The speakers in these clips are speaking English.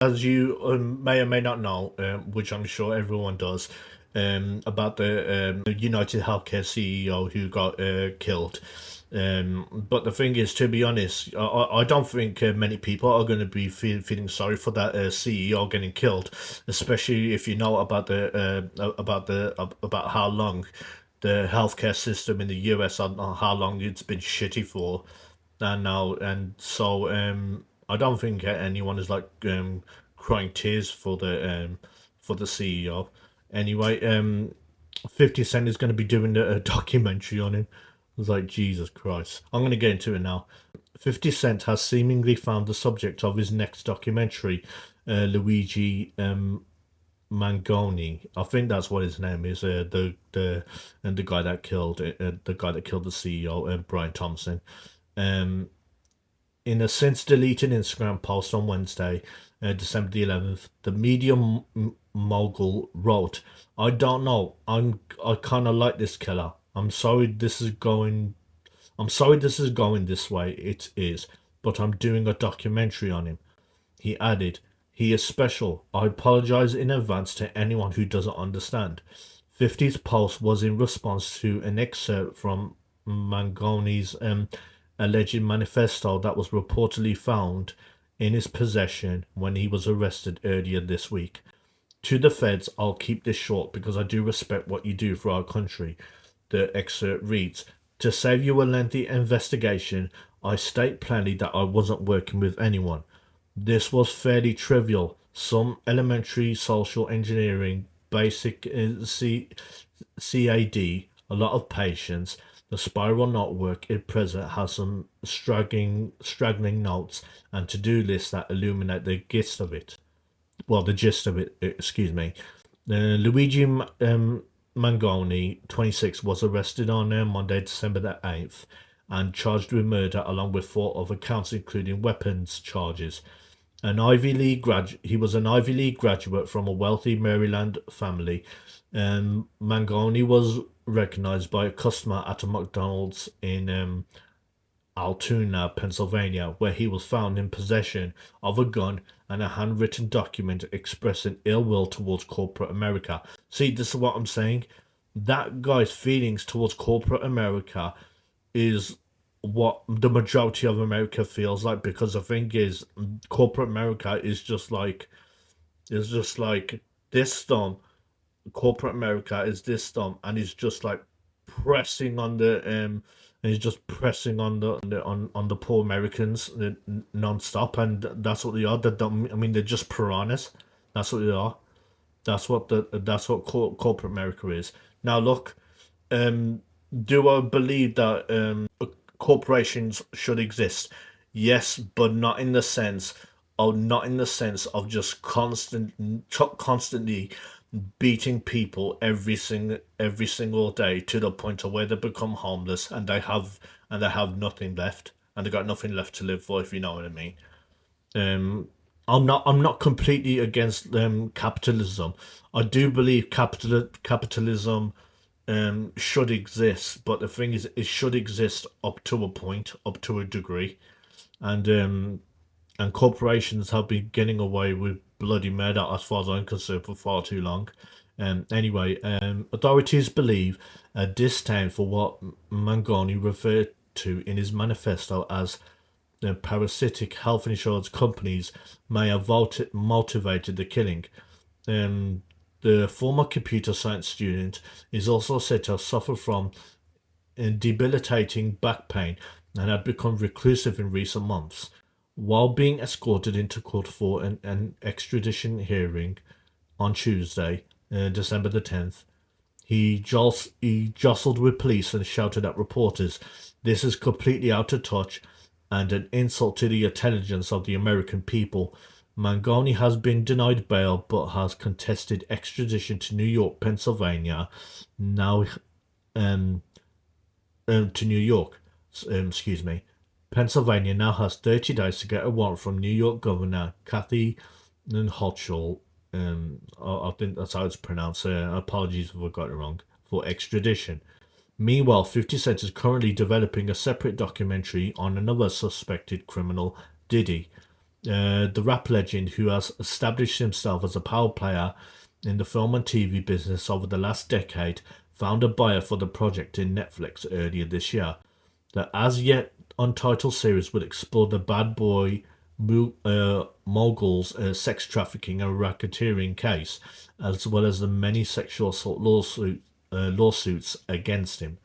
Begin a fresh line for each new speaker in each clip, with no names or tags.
as you may or may not know, which I'm sure everyone does, about the United Healthcare CEO who got killed. But the thing is, to be honest, I don't think many people are going to be feeling sorry for that CEO getting killed, especially if you know about about how long the healthcare system in the US and how long it's been shitty for, and now and so I don't think anyone is like crying tears for the CEO. Anyway, 50 Cent is going to be doing a documentary on him. I was like, Jesus Christ. I'm going to get into it now. 50 Cent has seemingly found the subject of his next documentary, Luigi Mangione. I think that's what his name is. The guy that killed the CEO, Brian Thompson. Um, in a since deleted Instagram post on Wednesday, December the 11th, the media mogul wrote, "I don't know. I kind of like this killer. I'm sorry this is going this way. It is, but I'm doing a documentary on him." He added, "He is special. I apologize in advance to anyone who doesn't understand." 50's post was in response to an excerpt from Mangone's alleged manifesto that was reportedly found in his possession when he was arrested earlier this week. "To the feds, I'll keep this short because I do respect what you do for our country," the excerpt reads. "To save you a lengthy investigation, I state plainly that I wasn't working with anyone. This was fairly trivial, some elementary social engineering, basic CAD, a lot of patience. The spiral network at present has some straggling notes and to-do lists that illuminate the gist of it. Well, the gist of it, excuse me. Luigi Mangoni, 26, was arrested on Monday, December the 8th, and charged with murder along with 4 other counts, including weapons charges. He was an Ivy League graduate from a wealthy Maryland family. Mangoni was recognized by a customer at a McDonald's in Altoona, Pennsylvania, where he was found in possession of a gun and a handwritten document expressing ill will towards corporate America. See, this is what I'm saying. That guy's feelings towards corporate America is what the majority of America feels like, because the thing is, corporate America is just like this thumb. Corporate America is this thumb, and he's just like pressing on the and he's just pressing on the poor Americans non-stop, and that's what they are. I mean, they're just piranhas. That's what they are. That's what corporate America is. Now look, um, do I believe that corporations should exist? Yes, but not in the sense of just constantly beating people every single day to the point of where they become homeless and they have nothing left, and they got nothing left to live for, if you know what I mean. Um, I'm not completely against capitalism. I do believe capitalism should exist, but the thing is, it should exist up to a point, up to a degree, and corporations have been getting away with bloody murder, as far as I'm concerned, for far too long. Anyway, authorities believe a disdain for what Mangoni referred to in his manifesto as the parasitic health insurance companies may have motivated the killing. Um, the former computer science student is also said to have suffered from debilitating back pain and had become reclusive in recent months. While being escorted into court for an extradition hearing on Tuesday, December the 10th, he jostled with police and shouted at reporters, "This is completely out of touch and an insult to the intelligence of the American people." Mangoni has been denied bail but has contested extradition to New York, Pennsylvania. Now, um, to New York, excuse me. Pennsylvania now has 30 days to get a warrant from New York Governor Kathy Hochul. I think that's how it's pronounced. Apologies if I got it wrong. For extradition. Meanwhile, 50 Cent is currently developing a separate documentary on another suspected criminal, Diddy. The rap legend who has established himself as a power player in the film and TV business over the last decade found a buyer for the project in Netflix earlier this year. The as yet untitled series will explore the bad boy mogul's sex trafficking and racketeering case, as well as the many sexual assault lawsuits against him.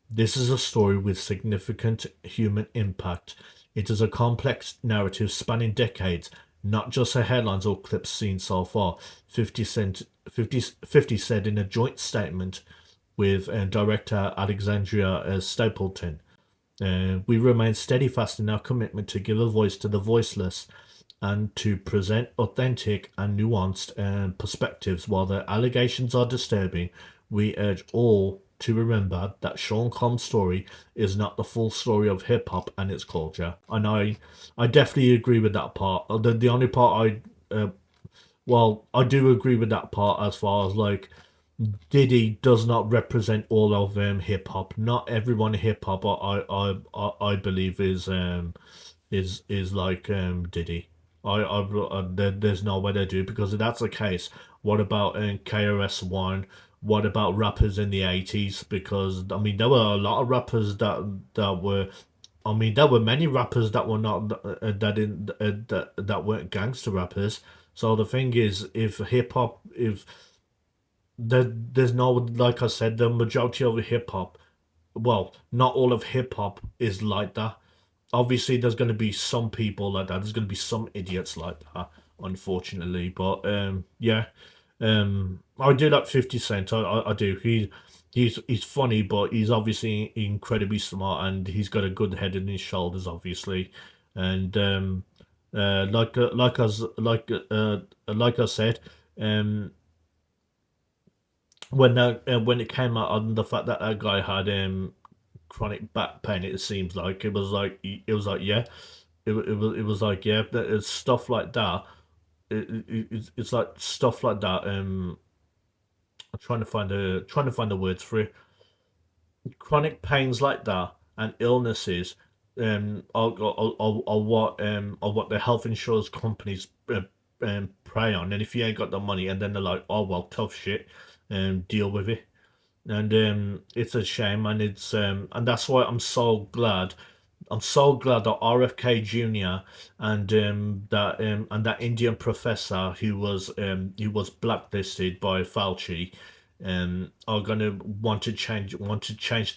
This is a story with significant human impact. It is a complex narrative spanning decades, not just the headlines or clips seen so far. 50 said in a joint statement with director Alexandria Stapleton. We remain steadfast in our commitment to give a voice to the voiceless and to present authentic and nuanced perspectives. While the allegations are disturbing, we urge all to remember that Sean Combs' story is not the full story of hip hop and its culture. And I definitely agree with that part. The only part I do agree with that part as far as like Diddy does not represent all of hip hop. Not everyone in hip hop I believe is like Diddy. There's no way they do, because if that's the case, what about KRS One? What about rappers in the 80s? Because I mean, there were a lot of rappers that were. I mean, there were many rappers that were not that weren't gangster rappers. So the thing is, if hip hop, if there's no, like I said, the majority of hip hop, well, not all of hip hop is like that. Obviously, there's going to be some people like that. There's going to be some idiots like that, unfortunately. But yeah, I do like 50 Cent. I do. He's funny, but he's obviously incredibly smart, and he's got a good head in his shoulders, obviously. And like I said, um, when it came out on the fact that that guy had chronic back pain, it seems like it was like yeah, it was like yeah, it's stuff like that. It's like stuff like that. I'm trying to find the words for it. Chronic pains like that and illnesses are what the health insurance companies prey on. And if you ain't got the money, and then they're like, oh well, tough shit, deal with it. And it's a shame, and that's why I'm so glad that RFK Jr. And that Indian professor who was blacklisted by Fauci are gonna want to change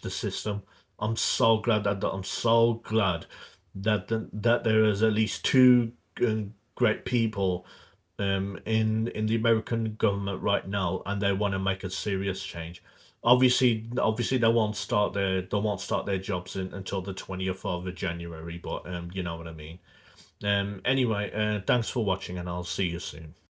the system. I'm so glad that there is at least two great people in the American government right now, and they want to make a serious change. Obviously, they won't start their jobs until the 20th of January. But you know what I mean. Anyway, thanks for watching, and I'll see you soon.